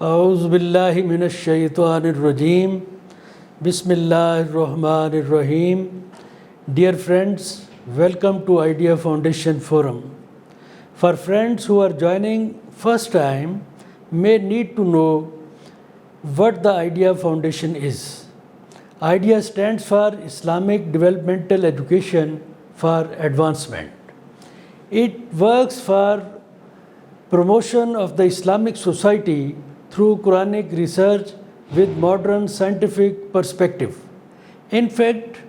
Auzubillahi minash shaitanir rajim. Bismillahir Rahmanir Rahim. Dear friends, welcome to Idea Foundation Forum. For friends who are joining first time, may need to know what the Idea Foundation is. IDEA stands for Islamic Developmental Education for Advancement. It works for promotion of the Islamic society through Quranic research with modern scientific perspective. In fact,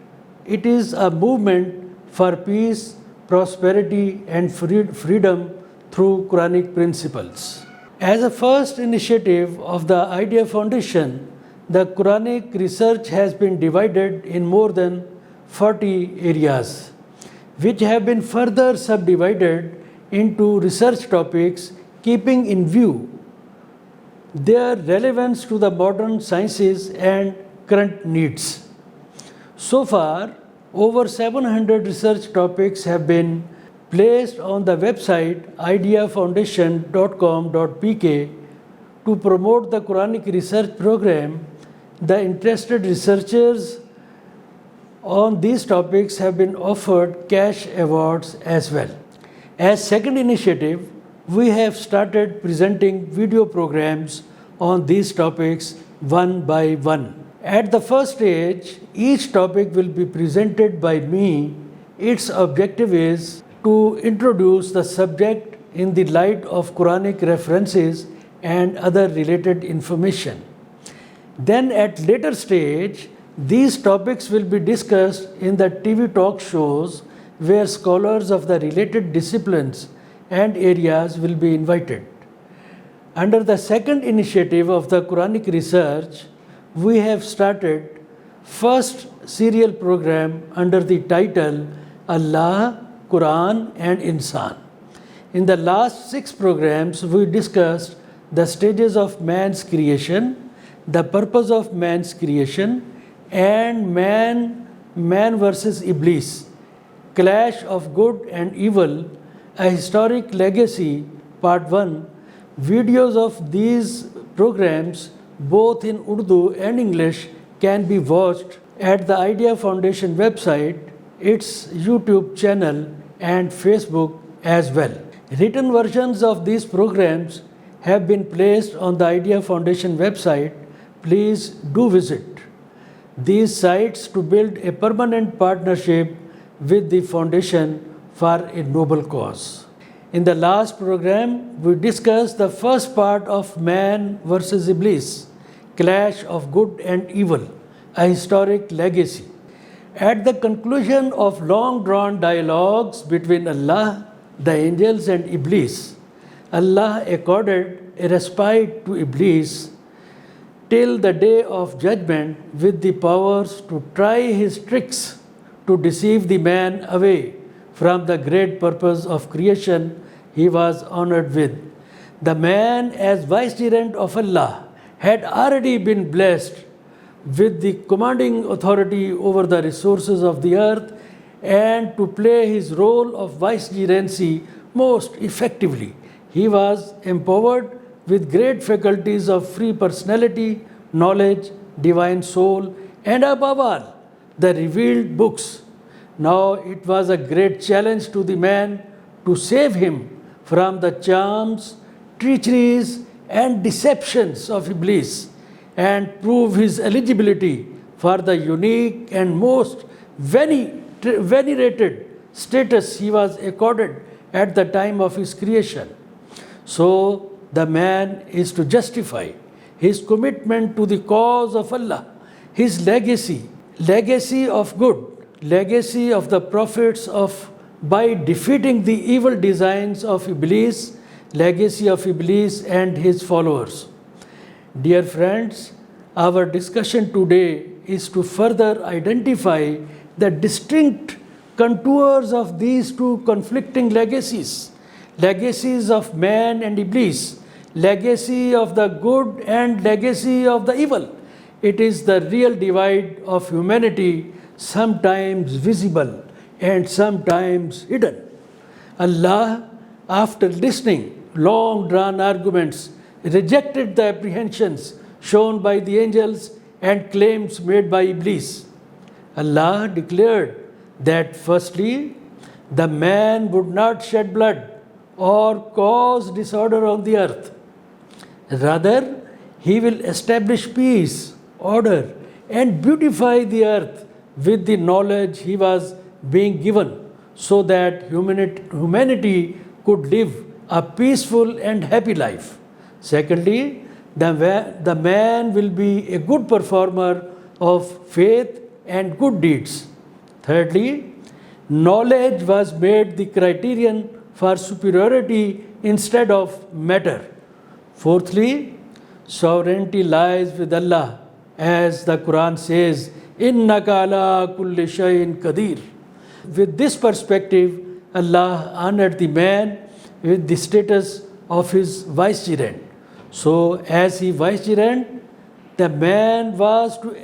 it is a movement for peace, prosperity, and freedom through Quranic principles. As a first initiative of the Idea Foundation, the Quranic research has been divided in more than 40 areas, which have been further subdivided into research topics, keeping in view their relevance to the modern sciences and current needs. So far, over 700 research topics have been placed on the website ideafoundation.com.pk to promote the Quranic research program. The interested researchers on these topics have been offered cash awards as well. As second initiative, we have started presenting video programs on these topics one by one. At the first stage, each topic will be presented by me. Its objective is to introduce the subject in the light of Quranic references and other related information. Then at later stage, these topics will be discussed in the TV talk shows where scholars of the related disciplines and areas will be invited. Under the second initiative of the Quranic research, we have started first serial program under the title Allah, Quran and Insan. In the last 6 programs, we discussed the stages of man's creation, the purpose of man's creation, and man versus Iblis, clash of good and evil, a historic legacy, part 1. Videos of these programs, both in Urdu and English, can be watched at the Idea Foundation website, its YouTube channel, and Facebook as well. Written versions of these programs have been placed on the Idea Foundation website. Please do visit these sites to build a permanent partnership with the foundation for a noble cause. In the last program, we discussed the first part of Man versus Iblis, clash of good and evil, a historic legacy. At the conclusion of long-drawn dialogues between Allah, the angels and Iblis, Allah accorded a respite to Iblis till the day of judgment with the powers to try his tricks to deceive the man away from the great purpose of creation he was honored with. The man, as vicegerent of Allah, had already been blessed with the commanding authority over the resources of the earth and to play his role of vicegerency most effectively. He was empowered with great faculties of free personality, knowledge, divine soul, and above all, the revealed books. Now it was a great challenge to the man to save him from the charms, treacheries, and deceptions of Iblis and prove his eligibility for the unique and most venerated status he was accorded at the time of his creation. So the man is to justify his commitment to the cause of Allah, his legacy of good, legacy of the prophets by defeating the evil designs of Iblis, legacy of Iblis and his followers. Dear friends, our discussion today is to further identify the distinct contours of these two conflicting legacies of man and Iblis, legacy of the good and legacy of the evil. It is the real divide of humanity, sometimes visible and sometimes hidden. Allah, after listening long drawn arguments rejected the apprehensions shown by the angels and claims made by Iblis. Allah declared that firstly, the man would not shed blood or cause disorder on the earth. Rather, he will establish peace, order, and beautify the earth with the knowledge he was being given so that humanity could live a peaceful and happy life. Secondly, the man will be a good performer of faith and good deeds. Thirdly, knowledge was made the criterion for superiority instead of matter. Fourthly, sovereignty lies with Allah, as the Quran says, Innaka ala kulli shayin qadir. With this perspective, Allah honored the man with the status of his vicegerent. So, as he vicegerent, the man was to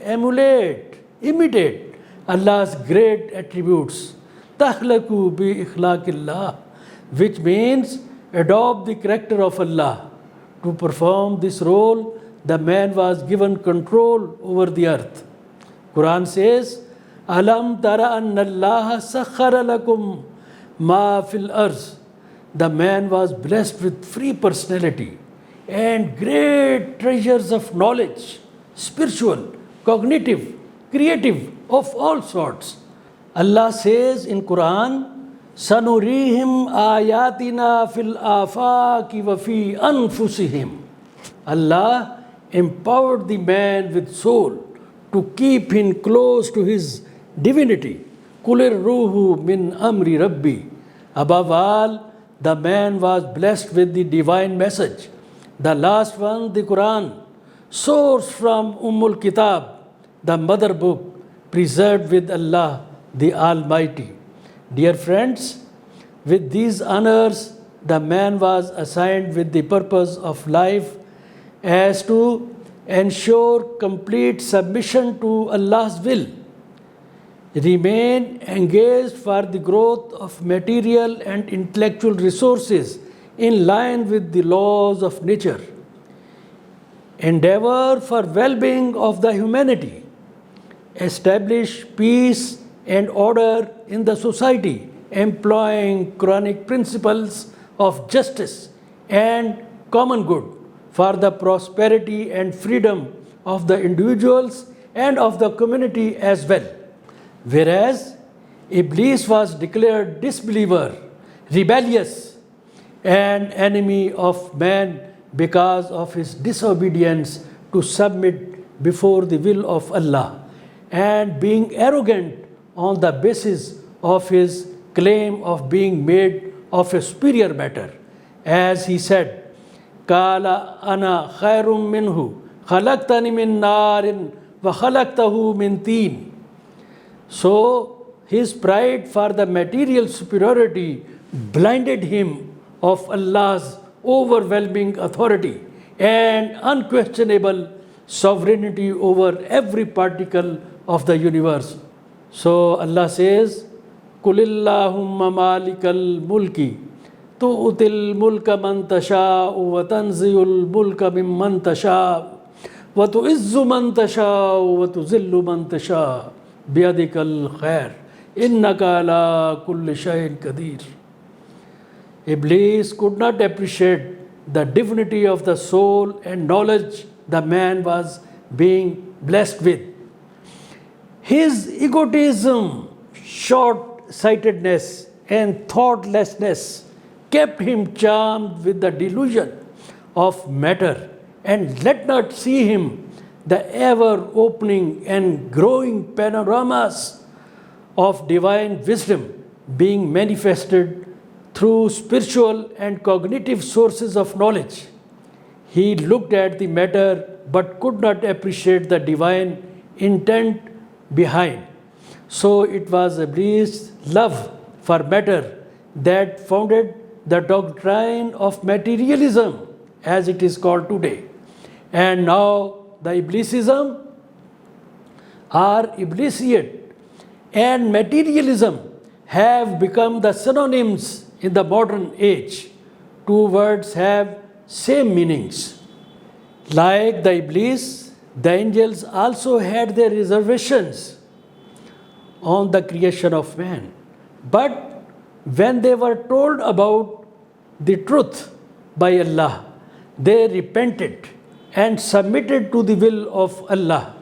imitate Allah's great attributes. Tahlaku bi ikhlaqillah, which means adopt the character of Allah. To perform this role, the man was given control over the earth. Quran says, Alam tara anna Allah sakhara lakum ma fil arz. The man was blessed with free personality and great treasures of knowledge, spiritual, cognitive, creative, of all sorts. Allah says in Quran, Sanurihim ayatina fil afaki wa fi anfusihim. Allah empowered the man with soul to keep him close to his divinity. Kulir ruhu min amri rabbi. Above all, the man was blessed with the divine message. The last one, the Quran, sourced from Ummul Kitab, the mother book, preserved with Allah, the Almighty. Dear friends, with these honors, the man was assigned with the purpose of life as to ensure complete submission to Allah's will, remain engaged for the growth of material and intellectual resources in line with the laws of nature, endeavor for well-being of the humanity, establish peace and order in the society, employing Quranic principles of justice and common good for the prosperity and freedom of the individuals and of the community as well. Whereas Iblis was declared disbeliever, rebellious, and enemy of man because of his disobedience to submit before the will of Allah and being arrogant on the basis of his claim of being made of a superior matter. As he said, Kala ana khairum minhu, khalaqtani min narin wa khalaqtahu min teen. So his pride for the material superiority blinded him of Allah's overwhelming authority and unquestionable sovereignty over every particle of the universe. So Allah says, Kulillahumma malikal mulki, tu'util mulka man tasha'u wa tanziyul mulka mimman tasha'u wa tu'izzu man tasha'u wa tuzillu man tasha'u biyadikal khair innaka ala kulli shayin qadir. Iblis could not appreciate the divinity of the soul and knowledge the man was being blessed with. His egotism, short-sightedness, and thoughtlessness kept him charmed with the delusion of matter and let not see him the ever-opening and growing panoramas of divine wisdom being manifested through spiritual and cognitive sources of knowledge. He looked at the matter but could not appreciate the divine intent behind. So it was Iblis' love for matter that founded the doctrine of materialism, as it is called today. And now the Iblisism or Iblisiate and materialism have become the synonyms in the modern age. Two words have same meanings. Like the Iblis, the angels also had their reservations on the creation of man. But when they were told about the truth by Allah, they repented and submitted to the will of Allah,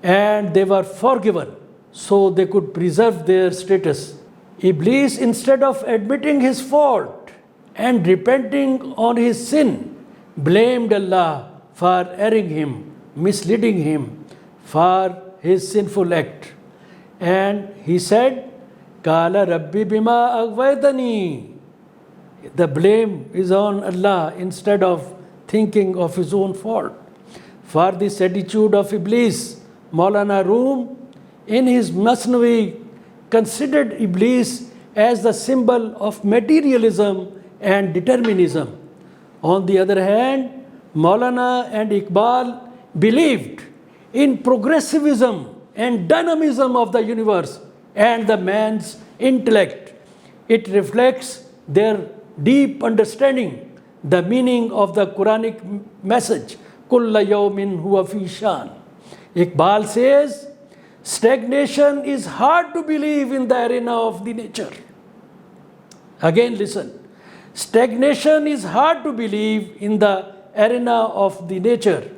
and they were forgiven so they could preserve their status. Iblis, instead of admitting his fault and repenting on his sin, blamed Allah for erring him, misleading him for his sinful act. And he said, Kala Rabbi Bima Agvaitani. The blame is on Allah instead of thinking of his own fault. For this attitude of Iblis, Maulana Room, in his Masnavi, considered Iblis as the symbol of materialism and determinism. On the other hand, Maulana and Iqbal believed in progressivism and dynamism of the universe and the man's intellect. It reflects their deep understanding the meaning of the Quranic message, Kulla yawmin huwa fi shan. Iqbal says, stagnation is hard to believe in the arena of the nature. Again, listen. Stagnation is hard to believe in the arena of the nature.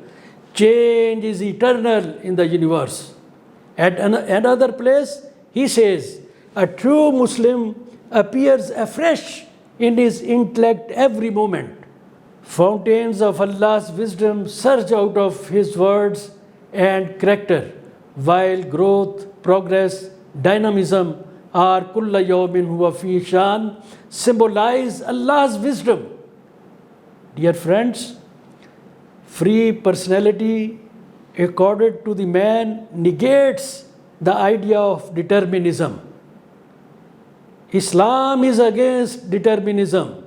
Change is eternal in the universe. At another place, he says, a true Muslim appears afresh in his intellect every moment. Fountains of Allah's wisdom surge out of his words and character, while growth, progress, dynamism are kulla yawmin huwa fi shan symbolize Allah's wisdom. Dear friends, free personality accorded to the man negates the idea of determinism. Islam is against determinism.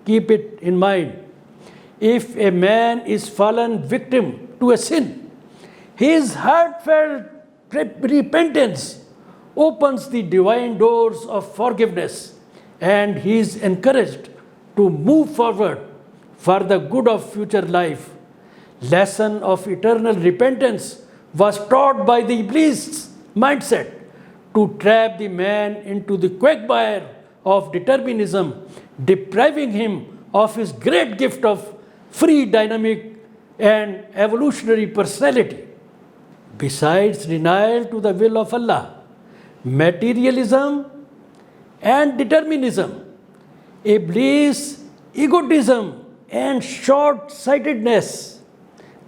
Keep it in mind. If a man is fallen victim to a sin, his heartfelt repentance opens the divine doors of forgiveness, and he is encouraged to move forward for the good of future life. Lesson of eternal repentance was taught by the Iblis mindset to trap the man into the quagmire of determinism, depriving him of his great gift of free, dynamic, and evolutionary personality. Besides denial to the will of Allah, materialism and determinism, Iblis, egotism and short-sightedness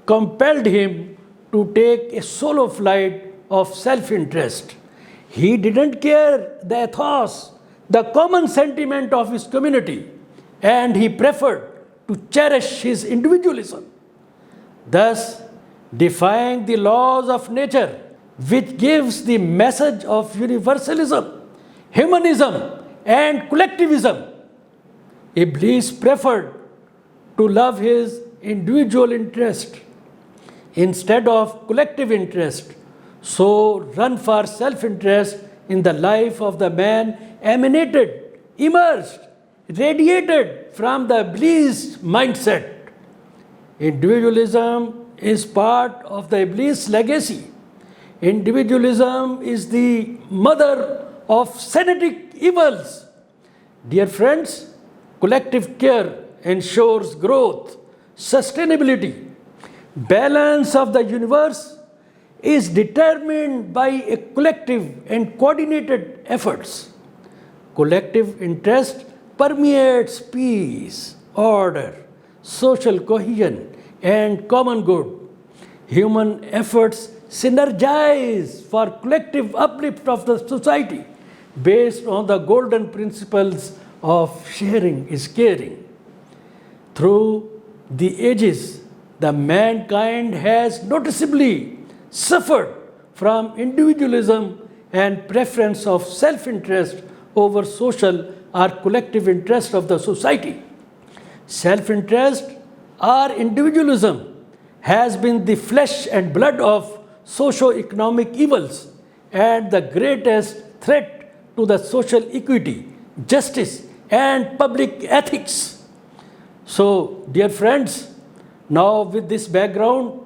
compelled him to take a solo flight of self-interest. He didn't care the ethos, the common sentiment of his community, and he preferred to cherish his individualism, thus defying the laws of nature, which gives the message of universalism, humanism, and collectivism. Iblis preferred to love his individual interest instead of collective interest, so run for self-interest in the life of the man emanated, emerged, radiated from the Iblis mindset. Individualism is part of the Iblis legacy. Individualism is the mother of Semitic evils. Dear friends, collective care ensures growth, sustainability. Balance of the universe is determined by a collective and coordinated efforts. Collective interest permeates peace, order, social cohesion, and common good. Human efforts synergize for collective uplift of the society based on the golden principles of sharing is caring. Through the ages, the mankind has noticeably suffered from individualism and preference of self-interest over social or collective interest of the society. Self-interest or individualism has been the flesh and blood of socio-economic evils and the greatest threat to the social equity, justice, and public ethics. So, dear friends, Now, with this background,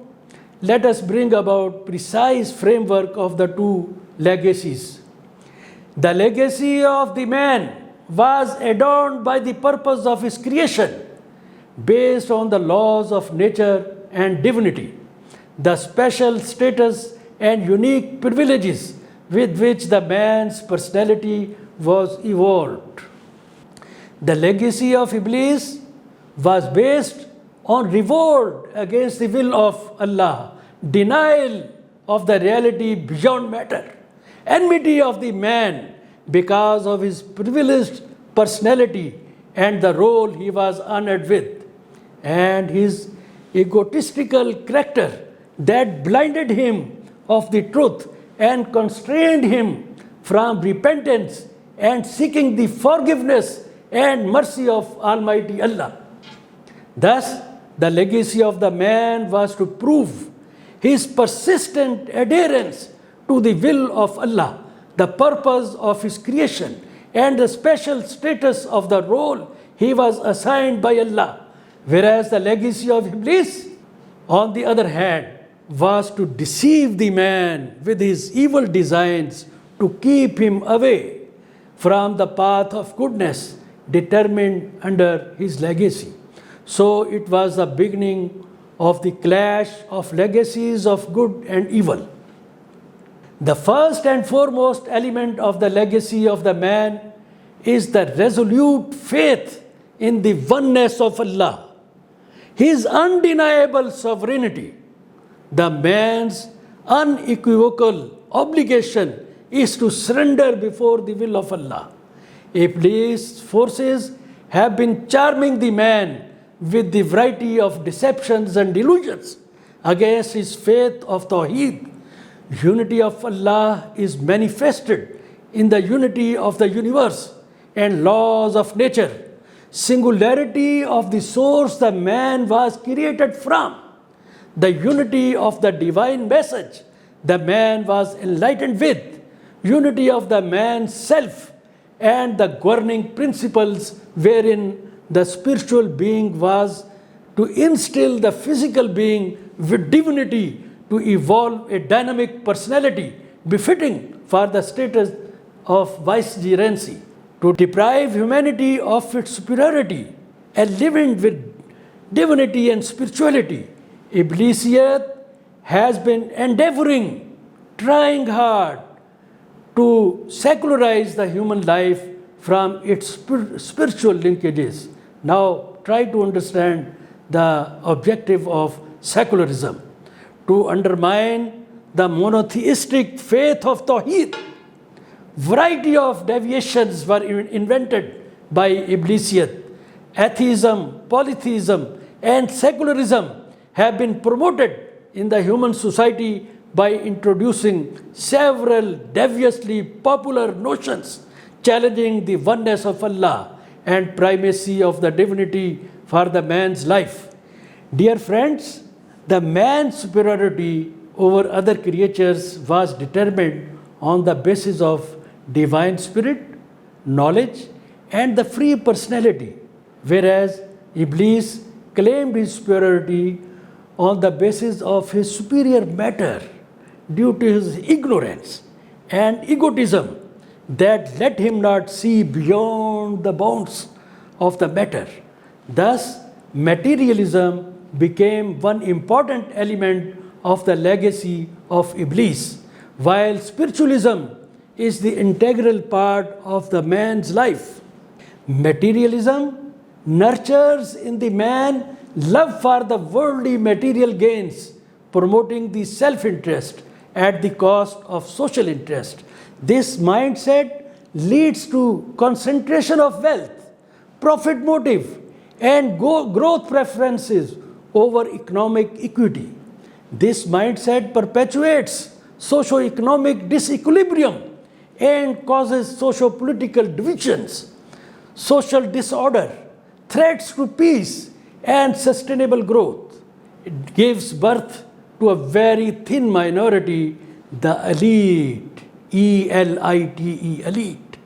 let us bring about precise framework of the two legacies. The legacy of the man was adorned by the purpose of his creation, based on the laws of nature and divinity, the special status and unique privileges with which the man's personality was evolved. The legacy of Iblis was based on revolt against the will of Allah, denial of the reality beyond matter, enmity of the man because of his privileged personality and the role he was honored with, and his egotistical character that blinded him of the truth and constrained him from repentance and seeking the forgiveness and mercy of Almighty Allah. Thus, the legacy of the man was to prove his persistent adherence to the will of Allah, the purpose of his creation, and the special status of the role he was assigned by Allah. Whereas the legacy of Iblis, on the other hand, was to deceive the man with his evil designs to keep him away from the path of goodness determined under his legacy. So it was the beginning of the clash of legacies of good and evil. The first and foremost element of the legacy of the man is the resolute faith in the oneness of Allah, his undeniable sovereignty. The man's unequivocal obligation is to surrender before the will of Allah. Iblis' forces have been charming the man with the variety of deceptions and delusions against his faith of Tawheed. Unity of Allah is manifested in the unity of the universe and laws of nature, singularity of the source the man was created from, the unity of the divine message the man was enlightened with, unity of the man's self, and the governing principles wherein the spiritual being was to instill the physical being with divinity to evolve a dynamic personality befitting for the status of vicegerency, to deprive humanity of its superiority and living with divinity and spirituality. Iblisiyat has been endeavoring, trying hard to secularize the human life from its spiritual linkages. Now try to understand the objective of secularism: to undermine the monotheistic faith of Tawheed. Variety of deviations were invented by Iblisiyat. Atheism, polytheism, and secularism have been promoted in the human society by introducing several deviously popular notions challenging the oneness of Allah and primacy of the divinity for the man's life. Dear friends, the man's superiority over other creatures was determined on the basis of divine spirit, knowledge, and the free personality, whereas Iblis claimed his superiority on the basis of his superior matter due to his ignorance and egotism that let him not see beyond the bounds of the matter. Thus, materialism became one important element of the legacy of Iblis, while spiritualism is the integral part of the man's life. Materialism nurtures in the man love for the worldly material gains, promoting the self-interest at the cost of social interest. This mindset leads to concentration of wealth, profit motive, and growth preferences over economic equity. This mindset perpetuates socio-economic disequilibrium and causes socio-political divisions, social disorder, threats to peace and sustainable growth. It gives birth to a very thin minority, the elite, ELITE, elite,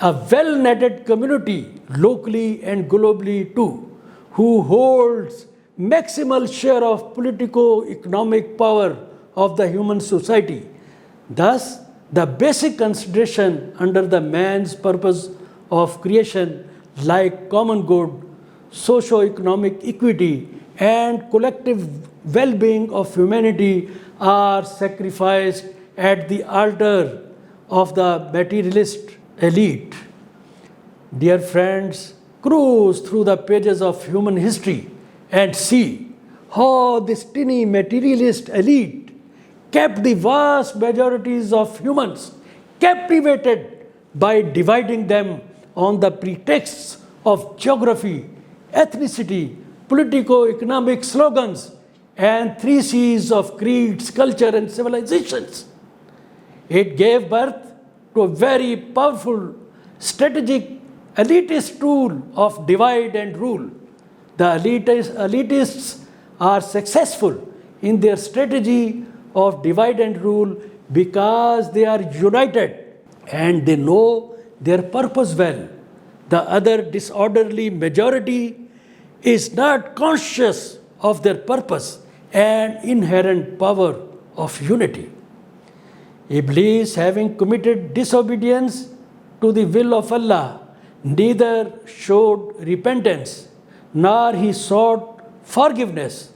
a well-netted community locally and globally too, who holds maximal share of politico-economic power of the human society. Thus, the basic consideration under the man's purpose of creation, like common good, socio-economic equity, and collective well-being of humanity, are sacrificed at the altar of the materialist elite. Dear friends, cruise through the pages of human history and see how this tiny materialist elite kept the vast majorities of humans captivated by dividing them on the pretexts of geography, ethnicity, politico-economic slogans, and three C's of creeds, culture, and civilizations. It gave birth to a very powerful strategic elitist tool of divide and rule. The elitists are successful in their strategy of divide and rule because they are united and they know their purpose well. The other disorderly majority is not conscious of their purpose and inherent power of unity. Iblis, having committed disobedience to the will of Allah, neither showed repentance nor he sought forgiveness.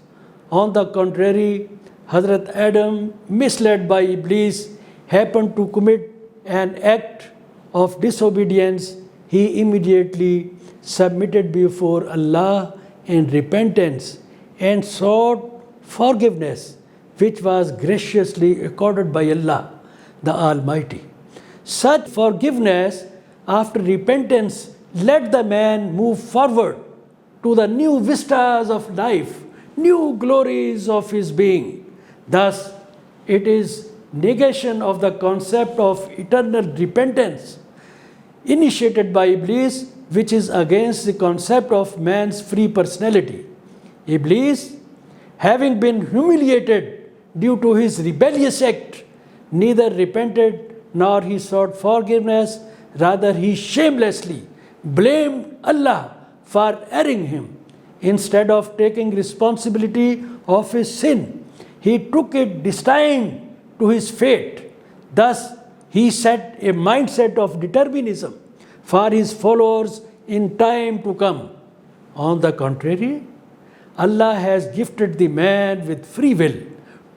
On the contrary, Hazrat Adam, misled by Iblis, happened to commit an act of disobedience. He immediately submitted before Allah in repentance and sought forgiveness, which was graciously accorded by Allah, the Almighty. Such forgiveness after repentance let the man move forward to the new vistas of life, new glories of his being. Thus, it is negation of the concept of eternal repentance initiated by Iblis, which is against the concept of man's free personality. Iblis, having been humiliated due to his rebellious act, neither repented nor he sought forgiveness, rather he shamelessly blamed Allah for erring him. Instead of taking responsibility of his sin, he took it destined to his fate. Thus, he set a mindset of determinism for his followers in time to come. On the contrary, Allah has gifted the man with free will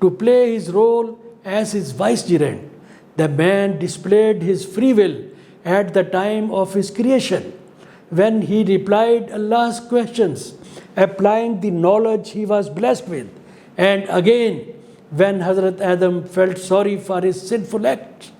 to play his role as his vicegerent. The man displayed his free will at the time of his creation, when he replied Allah's questions, applying the knowledge he was blessed with, and again when Hazrat Adam felt sorry for his sinful act.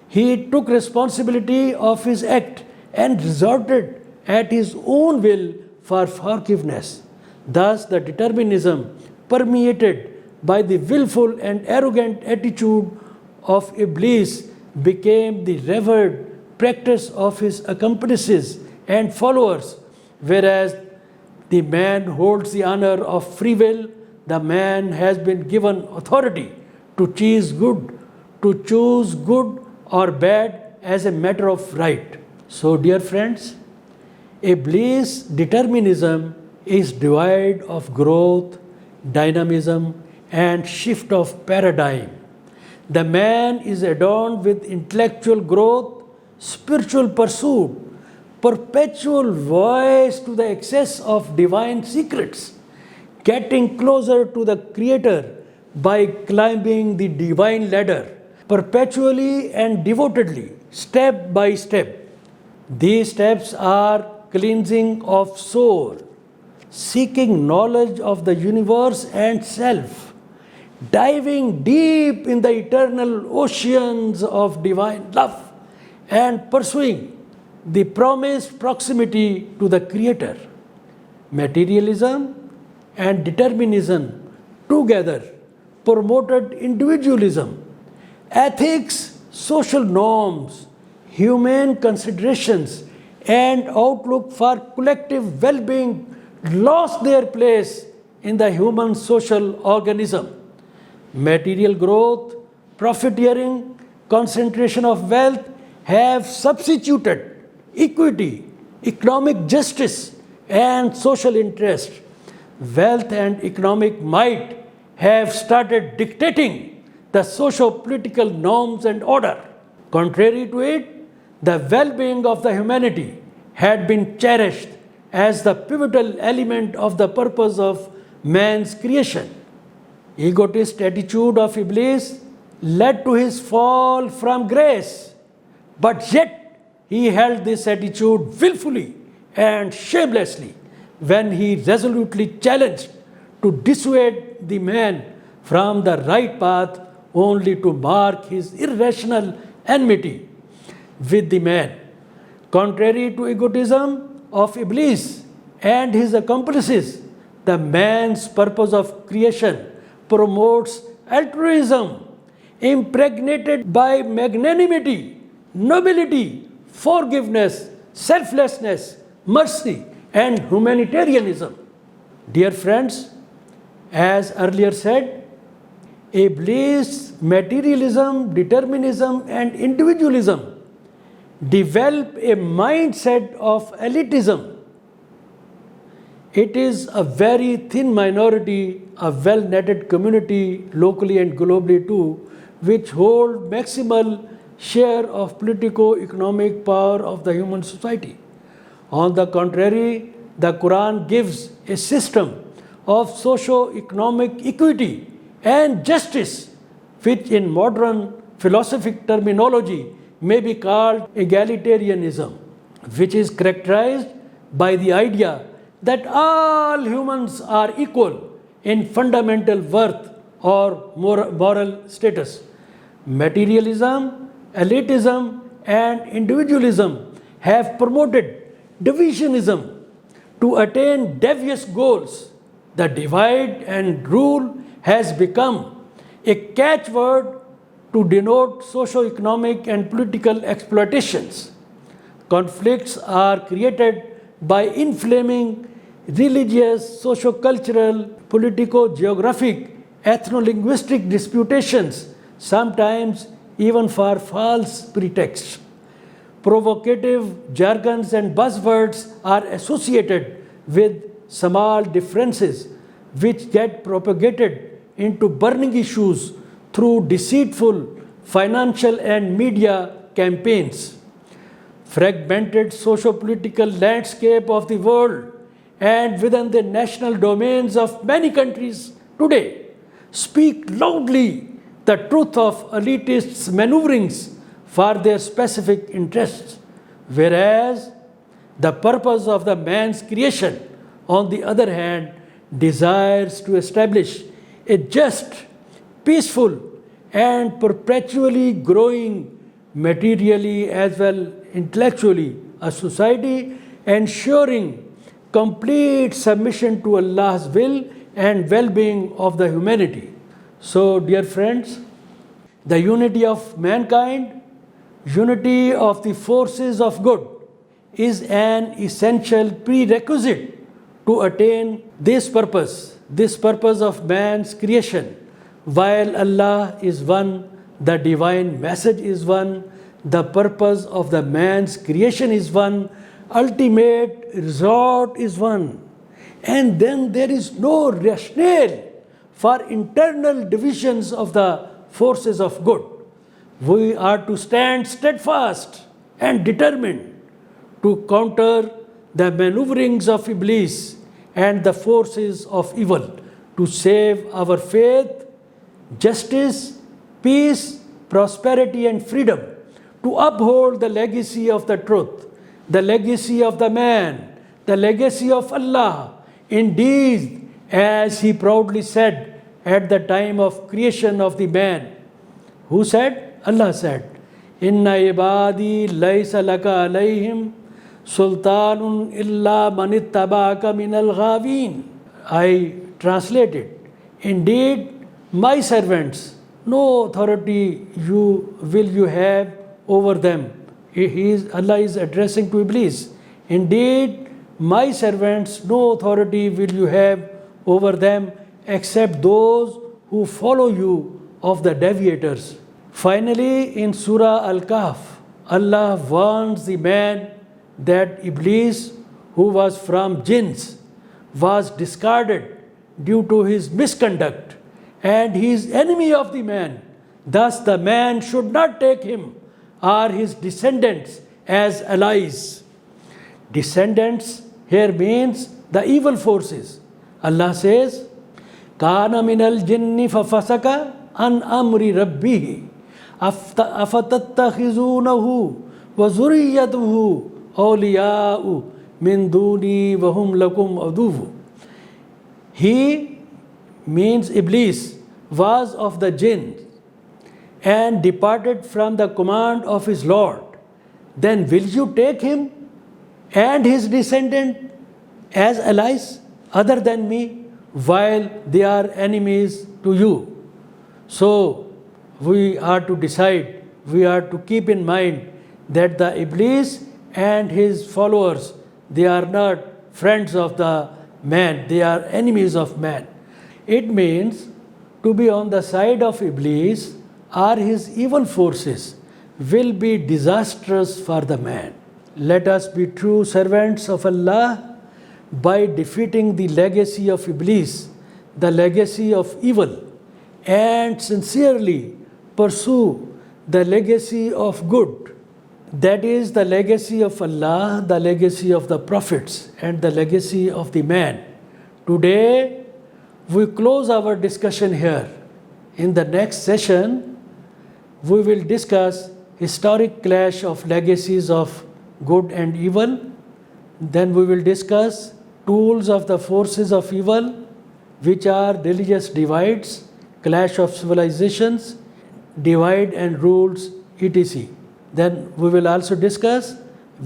He took responsibility of his act and resorted at his own will for forgiveness. Thus, the determinism permeated by the willful and arrogant attitude of Iblis became the revered practice of his accomplices and followers, whereas the man holds the honor of free will. The man has been given authority to choose good or bad as a matter of right. So, dear friends, Iblis' determinism is devoid of growth, dynamism, and shift of paradigm. The man is adorned with intellectual growth, spiritual pursuit, perpetual voice to the access of divine secrets, getting closer to the Creator by climbing the divine ladder, perpetually and devotedly, step by step. These steps are cleansing of soul, seeking knowledge of the universe and self, diving deep in the eternal oceans of divine love, and pursuing the promised proximity to the Creator. Materialism and determinism together promoted individualism, ethics, social norms, humane considerations, and outlook for collective well-being lost their place in the human social organism. Material growth, profiteering, concentration of wealth have substituted equity, economic justice, and social interest. wealth and economic might have started dictating the socio-political norms and order. Contrary to it, the well-being of the humanity had been cherished as the pivotal element of the purpose of man's creation. Egotist attitude of Iblis led to his fall from grace, but yet he held this attitude willfully and shamelessly when he resolutely challenged to dissuade the man from the right path only to mark his irrational enmity with the man. Contrary to egotism of Iblis and his accomplices, the man's purpose of creation promotes altruism impregnated by magnanimity, nobility, forgiveness, selflessness, mercy, and humanitarianism. Dear friends, as earlier said, Iblis, materialism, determinism, and individualism develop a mindset of elitism. It is a very thin minority, a well-netted community locally and globally too, which hold maximal share of politico-economic power of the human society. On the contrary, the Quran gives a system of socio-economic equity and justice, which in modern philosophic terminology may be called egalitarianism, which is characterized by the idea that all humans are equal in fundamental worth or moral status. Materialism, elitism, and individualism have promoted divisionism to attain devious goals. The divide and rule has become a catchword to denote socio-economic and political exploitations. Conflicts are created by inflaming religious, socio-cultural, politico-geographic, ethno-linguistic disputations, sometimes even for false pretexts. Provocative jargons and buzzwords are associated with small differences which get propagated into burning issues through deceitful financial and media campaigns. Fragmented socio-political landscape of the world and within the national domains of many countries today speak loudly the truth of elitists' maneuverings for their specific interests, whereas the purpose of the man's creation, on the other hand, desires to establish a just, peaceful, and perpetually growing materially as well intellectually a society ensuring complete submission to Allah's will and well-being of the humanity. So, dear friends, the unity of mankind, unity of the forces of good is an essential prerequisite to attain this purpose of man's creation. While Allah is one, the divine message is one, the purpose of the man's creation is one, ultimate result is one. And then there is no rationale for internal divisions of the forces of good. We are to stand steadfast and determined to counter the maneuverings of Iblis and the forces of evil, to save our faith, justice, peace, prosperity, and freedom, to uphold the legacy of the truth, the legacy of the man, the legacy of Allah. Indeed, as he proudly said at the time of creation of the man, who said? Allah said, Inna ibadi laysa laka alayhim sultanun illa manittabaka minal ghawin. I translated, indeed, my servants, no authority will you have over them. Allah is addressing to Iblis. Indeed, my servants, no authority will you have over them except those who follow you of the deviators. Finally, in Surah Al-Kahf, Allah warns the man that Iblis, who was from jinns, was discarded due to his misconduct, and he is enemy of the man. Thus, the man should not take him or his descendants as allies. Descendants here means the evil forces. Allah says, Kana minal jinni fafasaka an amri rabbihi afatattakhizunahu wa zurriyatuhu awliya'u min duni wa hum lakum aduwwu. He means Iblis was of the jinn and departed from the command of his Lord. Then will you take him and his descendant as allies other than me, while they are enemies to you? So we are to decide, we are to keep in mind that the Iblis and his followers, they are not friends of the man, they are enemies of man. It means to be on the side of Iblis or his evil forces will be disastrous for the man. Let us be true servants of Allah by defeating the legacy of Iblis, the legacy of evil, and sincerely pursue the legacy of good. That is the legacy of Allah, the legacy of the prophets, and the legacy of the man. Today, we close our discussion here. In the next session, we will discuss historic clash of legacies of good and evil. Then we will discuss tools of the forces of evil, which are religious divides, clash of civilizations, divide and rules, etc. Then we will also discuss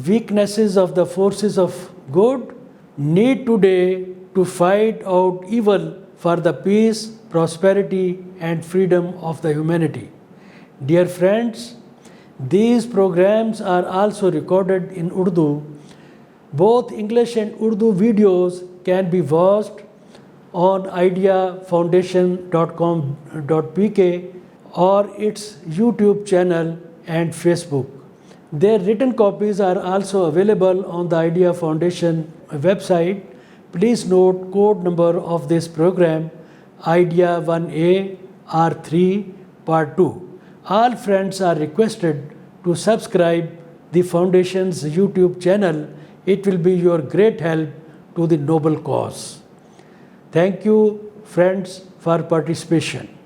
weaknesses of the forces of good, need today to fight out evil for the peace, prosperity, and freedom of the humanity. Dear friends, these programs are also recorded in Urdu. Both English and Urdu videos can be watched on ideafoundation.com.pk or its YouTube channel and Facebook. Their written copies are also available on the Idea Foundation website. Please note code number of this program, Idea 1A R3 Part 2. All friends are requested to subscribe the Foundation's YouTube channel. It will be your great help to the noble cause. Thank you, friends, for participation.